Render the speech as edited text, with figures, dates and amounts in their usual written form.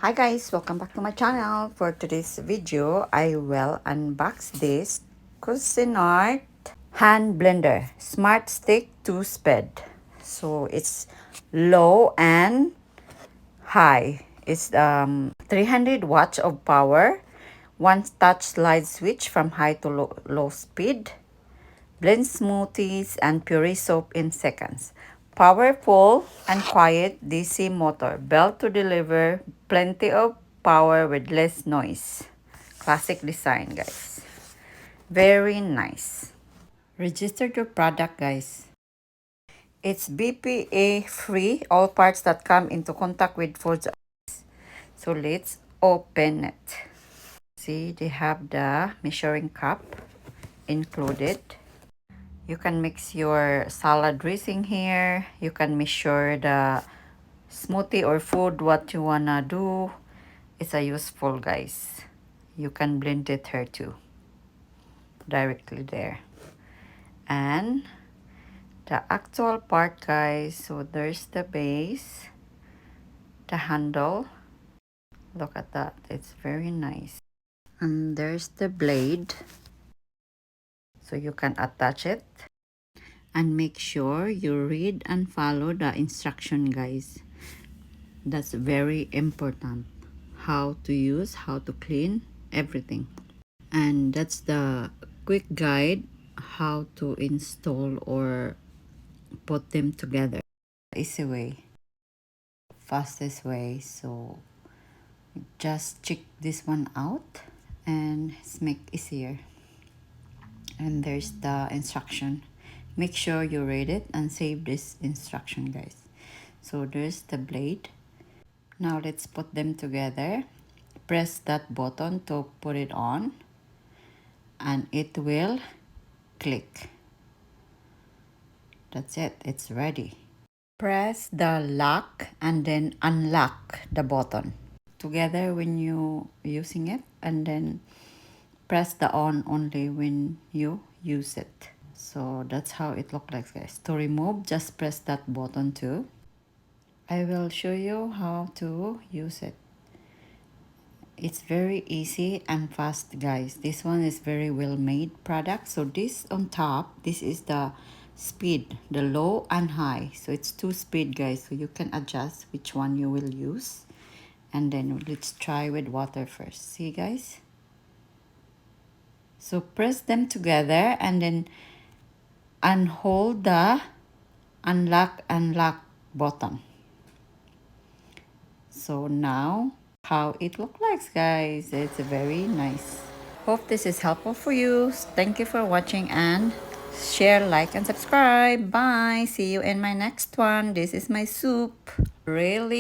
Hi guys, welcome back to my channel. For today's video, I will unbox this Cuisinart hand blender, Smart Stick 2 speed. So it's low and high. It's 300 watts of power, one touch slide switch from high to low speed, blend smoothies and puree soap in seconds. Powerful and quiet DC motor, built to deliver plenty of power with less noise. Classic design, guys. Very nice. Register your product, guys. It's BPA free, all parts that come into contact with foods. So let's open it. See, they have the measuring cup included. You can mix your salad dressing here. You can measure the smoothie or food what you wanna do. It's a useful, guys. You can blend it here too, directly there. And the actual part, guys, so there's the base, the handle. Look at that, it's very nice. And there's the blade, so you can attach it. And make sure you read and follow the instruction, guys. That's very important. How to use, how to clean, everything. And that's the quick guide how to install or put them together. Easy way, fastest way. So just check this one out and it's make easier. And there's the instruction. Make sure you read it and save this instruction, guys. So there's the blade. Now let's put them together. Press that button to put it on and it will click. That's it, it's ready. Press the lock and then unlock the button together when you using it, and then press the on only when you use it. So that's how it looks like, guys. To remove, just press that button too. I will show you how to use it. It's very easy and fast, guys. This one is very well made product. So this on top, this is the speed, the low and high. So it's 2 speed, guys, so you can adjust which one you will use. And then let's try with water first. See, guys? So press them together and then unhold the unlock button. So now how it looks like, guys. It's very nice. Hope this is helpful for you. Thank you for watching and share, like, and subscribe. Bye. See you in my next one. This is my soup. Really